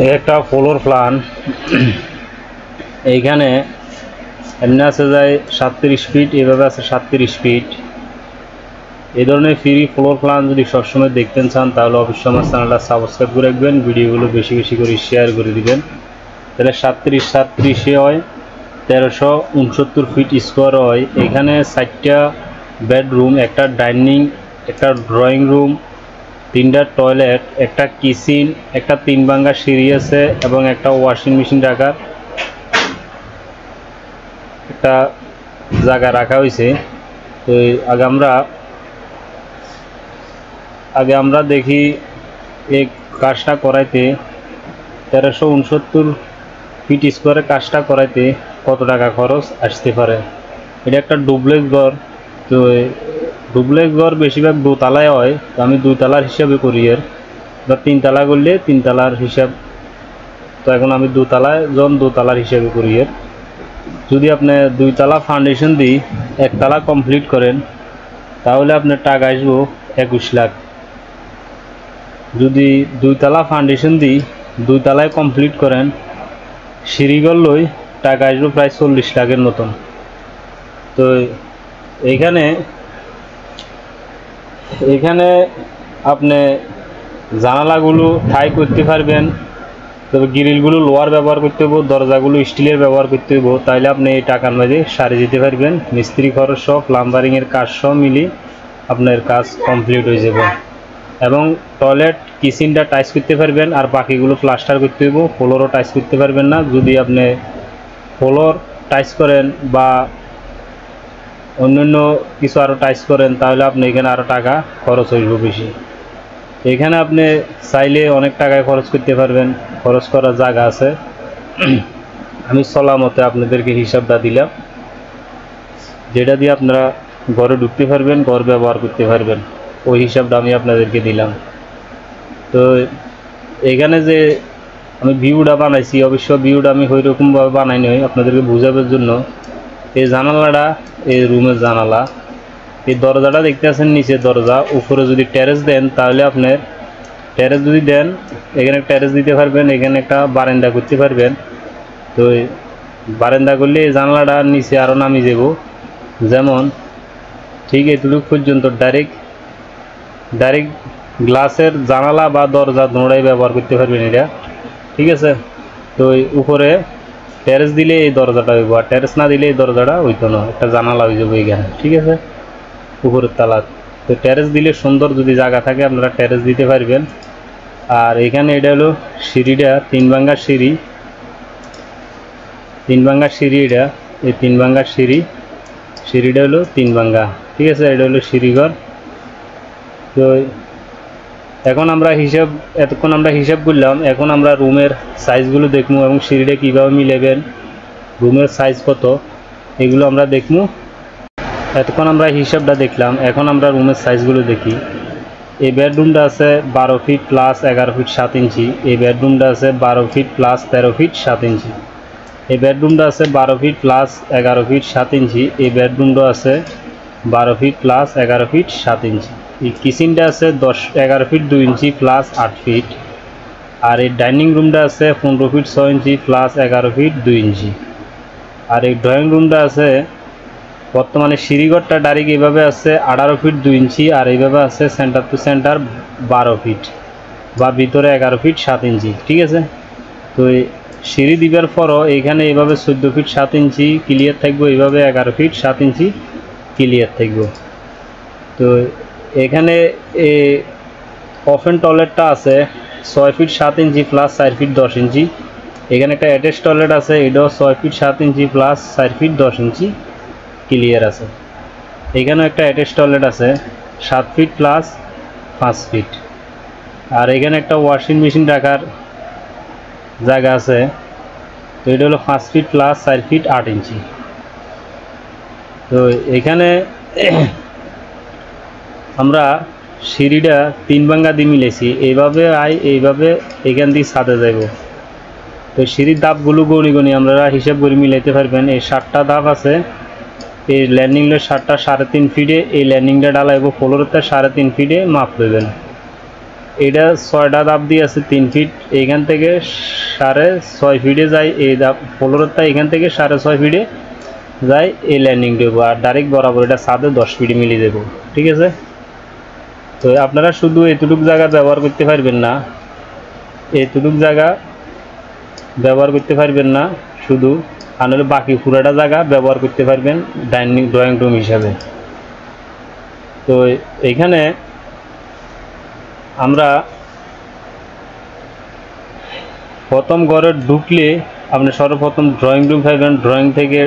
একটা floor plan এইখানে এমনি আছে যায় 37 ফিট, এভাবে আছে 37 ফিট। এই ধরনের ফ্রি ফ্লোর প্ল্যান যদি সবসময় দেখতে চান তাহলে অবশ্যই আমার চ্যানেলটা সাবস্ক্রাইব করে রাখবেন, ভিডিওগুলো বেশি বেশি করে শেয়ার করে দিবেন। তাহলে 37 হয় 1369 ফিট স্কোয়ার হয়। এখানে 4টা বেডরুম, একটা ডাইনিং, একটা ড্রয়িং রুম, 3টা টয়লেট, একটা কিচেন, একটা 3 ভাঙ্গা সিঁড়ি আছে এবং একটা ওয়াশিং মেশিন রাখার একটা জায়গা রাখা হয়েছে। তো আগে আমরা দেখি এই কাজটা করাইতে 1369 ফিট স্কোয়ারে কাজটা করাইতে কত টাকা খরচ আসতে পারে। এটা একটা ডুপ্লেক্স ঘর। তো ডুপ্লেক্স ঘর বেশিরভাগ দোতলায় হয়, তো আমি 2 তলার হিসাবে করি এর, বা 3 তলা করলে 3 তলার হিসাব। তো এখন আমি 2 তলার হিসাবে করি এর। যদি আপনি 2 তলা ফাউন্ডেশন দিই 1 তলা কমপ্লিট করেন তাহলে আপনার টাকা আসবো 21 লাখ। যদি 2 তলা ফাউন্ডেশন দিই 2 তলায় কমপ্লিট করেন সিঁড়িঘর লই টাকা আসবো প্রায় 40 লাখের মতন। তো এখানে আপনি জানালাগুলো ঠাই করতে পারবেন, তবে গ্রিলগুলো লোহার ব্যবহার করতে হইব, দরজাগুলো স্টিলের ব্যবহার করতে হইব। তাইলে আপনি এই টাকার মাঝে সারি দিতে পারবেন। মিস্ত্রি খরচ সহ প্লাম্বারিংয়ের কাজ সহ মিলি আপনার কাজ কমপ্লিট হয়ে যাবে। এবং টয়লেট কিচেনটা টাইস করতে পারবেন, আর বাকিগুলো প্লাস্টার করতে হইব। ফ্লোরও টাইস করতে পারবেন না। যদি আপনি ফ্লোর টাইস করেন বা অন্যান্য কিছু আরও টাইস করেন তাহলে আপনি এখানে আরও টাকা খরচ হইব বেশি। এখানে আপনি চাইলে অনেক টাকায় খরচ করতে পারবেন, খরচ করার জায়গা আছে। আমি চলা মতে আপনাদেরকে হিসাবটা দিলাম, যেটা দিয়ে আপনারা ঘরে ঢুকতে পারবেন, ঘর ব্যবহার করতে পারবেন, ওই হিসাবটা আমি আপনাদেরকে দিলাম। তো এখানে যে আমি ভিউটা বানাইছি, অবশ্য ভিউটা আমি ওই রকমভাবে বানাই নই, আপনাদেরকে বোঝাবার জন্য। এই জানালাটা, এই রুমের জানালা, এই দরজাটা দেখতে আছেন নিচে দরজা, উপরে যদি টেরেস দেন তাহলে আপনার টেরেস যদি দেন এখানে টেরেস দিতে পারবেন, এখানে একটা বারান্দা করতে পারবেন। তো বারান্দা করলে এই জানলাটা নিচে আরও নামি যাব, যেমন ঠিক এতটুকু পর্যন্ত ডাইরেক্ট গ্লাসের জানালা বা দরজা দুটোই ব্যবহার করতে পারবেন এটা, ঠিক আছে। তো উপরে টেরেস দিলে এই দরজাটা হইব, আর টেরেস না দিলে এই দরজাটা হইতো না, একটা জানালা হয়ে যাবে এখানে, ঠিক আছে, উপরের তালা। তো টেরেস দিলে সুন্দর, যদি জায়গা থাকে আপনারা টেরেস দিতে পারবেন। আর এখানে এটা হলো সিঁড়িটা 3 ভাঙ্গা সিঁড়ি, 3 ভাঙ্গা সিঁড়ি। এটা এই 3 ভাঙ্গা সিঁড়িটা হলো 3 ভাঙ্গা, ঠিক আছে। এটা হলো সিঁড়িঘর। তো এখন এতক্ষণ আমরা হিসাব করলাম। এখন আমরা রুমের সাইজগুলো দেখবো এবং সিঁড়িটা কীভাবে মিলাবেন, রুমের সাইজ কত, এগুলো আমরা দেখবো। এতক্ষণ আমরা হিসাবটা দেখলাম, এখন আমরা রুমের সাইজগুলো দেখি। এই বেডরুমটা আছে 12 ফিট প্লাস 11 ফিট 7 ইঞ্চি। এই বেডরুমটা আছে 12 ফিট প্লাস 13 ফিট 7 ইঞ্চি। এই বেডরুমটা আছে 12 ফিট প্লাস 11 ফিট 7 ইঞ্চি। এই বেডরুমটা আছে 12 ফিট প্লাস 11 ফিট 7 ইঞ্চি। এই কিচেনটা আছে 11 ফিট 2 ইঞ্চি প্লাস 8 ফিট। আর এই ডাইনিং রুমটা আছে 15 ফিট 6 ইঞ্চি প্লাস 11 ফিট 2 ইঞ্চি। আর এই ড্রয়িং রুমটা আছে, বর্তমানে সিঁড়িঘরটা ডাইরেক্ট এইভাবে আছে 18 ফিট 2 ইঞ্চি, আর এইভাবে আছে সেন্টার টু সেন্টার 12 ফিট বা ভিতরে 11 ফিট 7 ইঞ্চি, ঠিক আছে। তো সিঁড়ি দিবার পরও এইখানে এইভাবে 14 ফিট 7 ইঞ্চি ক্লিয়ার থাকবো, এইভাবে 11 ফিট 7 ইঞ্চি ক্লিয়ার থাকবো। তো এখানে ওপেন টয়লেটটা আছে 6 ফিট 7 ইঞ্চি প্লাস 4 ফিট 10 ইঞ্চি। এখানে একটা অ্যাটাচ টয়লেট আছে, এটাও 6 ফিট 7 ইঞ্চি প্লাস 4 ফিট 10 ইঞ্চি ক্লিয়ার আছে। এখানেও একটা অ্যাটাচ টয়লেট আছে 7 ফিট প্লাস 5 ফিট। আর এখানে একটা ওয়াশিং মেশিন রাখার জায়গা আছে, তো এটা হলো 5 ফিট প্লাস 4 ফিট 8 ইঞ্চি। তো এখানে আমরা সিঁড়িটা 3 ভাঙ্গা দিয়ে মিলেছি, এইভাবে এইভাবে এখান দিয়ে ছাদে যাব। তো সিঁড়ির ধাপগুলো গণি আমরা হিসাব করে মিলাইতে পারবেন। এই 7টা ধাপ আছে, এই ল্যান্ডিংয়ের 7টা 3.5 ফিটে, এই ল্যান্ডিংটা ডালাইব ফ্লোরটা 3.5 ফিটে মাপ দেবেন। এটা 6টা ধাপ দিয়ে আছে 3 ফিট, এইখান থেকে 6.5 ফিটে যায় এই ধাপ ফ্লোরটা, এখান থেকে 6.5 ফিটে যায় এই ল্যান্ডিং দেবো, আর ডাইরেক্ট বরাবর এটা ছাদে 10 ফিটে মিলিয়ে দেবো। ঠিক আছে, তো আপনারা শুধু এতটুকু জায়গা ব্যবহার করতে পারবেন না, এতটুকু জায়গা ব্যবহার করতে পারবেন না শুধু, আর নাহলে বাকি পুরাটা জায়গা ব্যবহার করতে পারবেন ড্রয়িং রুম হিসাবে। তো এইখানে আমরা প্রথম ঘরে ঢুকলে আপনি সর্বপ্রথম ড্রয়িং রুম পাইবেন। ড্রয়িং থেকে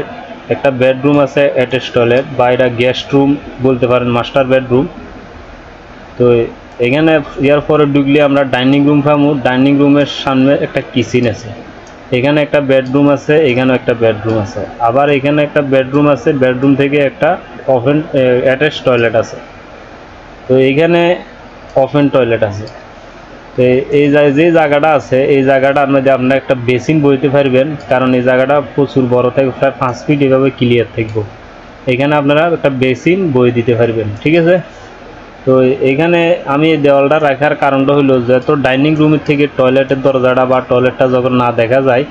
একটা বেডরুম আছে অ্যাটাচ টয়লেট, বা এটা গেস্ট রুম বলতে পারেন, মাস্টার বেডরুম। তো এখানে ইয়ার পরে ঢুকলে আমরা ডাইনিং রুম পাবো। ডাইনিং রুমের সামনে একটা কিচেন আছে, এখানে একটা বেডরুম আছে, এখানেও একটা বেডরুম আছে, আবার এখানে একটা বেডরুম আছে, বেডরুম থেকে একটা ওপেন অ্যাটাচ টয়লেট আছে। তো এইখানে ওপেন টয়লেট আছে। তো এই যে জায়গাটা আছে, এই জায়গাটার মধ্যে আপনার একটা বেসিন বইতে পারবেন, কারণ এই জায়গাটা প্রচুর বড় থাকে, প্রায় 5 ফিট এভাবে ক্লিয়ার থাকবো। এখানে আপনারা একটা বেসিন বই দিতে পারবেন। ঠিক আছে, তো এখানে আমি এই দেওয়ালটা রাখার কারণটা হলো যত ডাইনিং রুমের থেকে টয়লেটের দরজাটা বা টয়লেটটা যখন না দেখা যায়,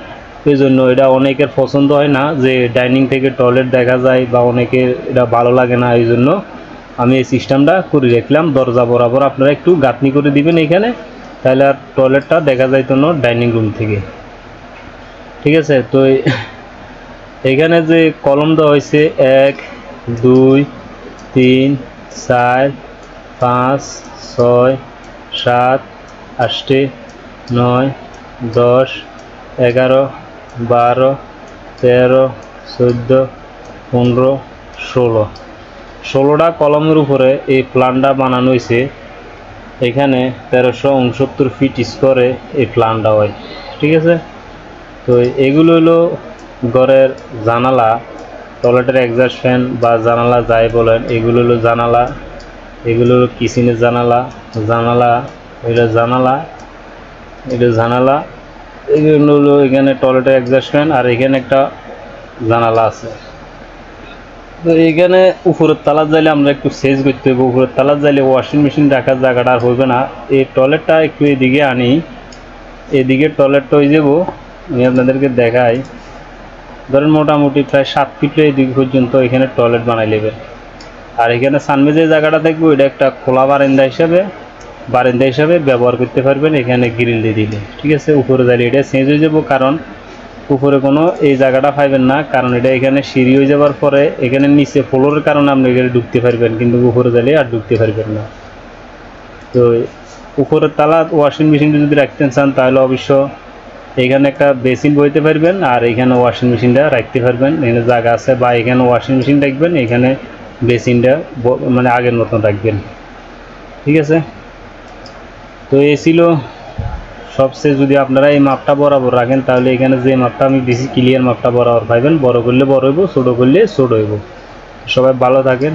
এই জন্য এটা অনেকের পছন্দ হয় না যে ডাইনিং থেকে টয়লেট দেখা যায়, বা অনেকের এটা ভালো লাগে না। এই জন্য আমি এই সিস্টেমটা করে রাখলাম, দরজা বরাবর আপনারা একটু গাঁথনি করে দিবেন এখানে, তাহলে আর টয়লেটটা দেখা যাইতো না ডাইনিং রুম থেকে। ঠিক আছে, তো এখানে যে কলম দেওয়া হয়েছে 1 2 3 4 5 6 7 8 9 10 11 12 13 14 15 16 16টা কলমের উপরে এই প্ল্যানটা বানানো হয়েছে। এখানে 1369 ফিট স্কোয়ারে এই প্ল্যানটা হয়। ঠিক আছে, তো এগুলো হলো ঘরের জানালা, টয়লেটের এক্সস্ট ফ্যান বা জানালা যাই বলেন, এগুলো হলো জানালা, এগুলো হলো কিচেনের জানালা, জানালা এটা জানালা, এটা জানালা, এগুলো হলো এখানে টয়লেটের এক্সস্ট ফ্যান, আর এখানে একটা জানালা আছে। তো এইখানে উপরের তালার যাইলে আমরা একটু সেজ করতে হবে, উপরের তালার যাইলে ওয়াশিং মেশিন রাখার জায়গাটা আর হইবে না। এই টয়লেটটা একটু এদিকে আনি, এদিকে টয়লেটটা হয়ে যাবো, আমি আপনাদেরকে দেখাই। ধরেন মোটামুটি প্রায় 7 ফিট এদিকে পর্যন্ত এখানে টয়লেট বানাই নেবে। আর এখানে সামনে যে জায়গাটা থাকবে ওইটা একটা খোলা বারান্দা হিসাবে ব্যবহার করতে পারবেন, এখানে গ্রিল দিয়ে দিলে। ঠিক আছে, উপরে যাইলে এটা চেঞ্জ হয়ে যাবো, কারণ উপরে কোনো এই জায়গাটা পাইবেন না, কারণ এটা এখানে সিঁড়ি হয়ে যাওয়ার পরে এখানে নিচে ফ্লোরের কারণে আপনি এখানে ঢুকতে পারবেন, কিন্তু উপরে যাইলে আর ঢুকতে পারবেন না। তো উপরের তালা ওয়াশিং মেশিনটা যদি রাখতে চান তাহলে অবশ্য এখানে একটা বেসিন বইতে পারবেন, আর এখানে ওয়াশিং মেশিনটা রাখতে পারবেন, এখানে জায়গা আছে, বা এখানে ওয়াশিং মেশিন রাখবেন, এখানে বেসিনটা মানে আগের মতন রাখবেন। ঠিক আছে, তো এই ছিল সবচেয়ে। যদি আপনারা এই মাপটা বরাবর রাখেন তাহলে এখানে যে মাপটা আমি দিছি ক্লিয়ার মাপটা বরাবর পাইবেন, বড় করলে বড় হইব, ছোট করলে ছোট হইব। সবাই ভালো থাকেন।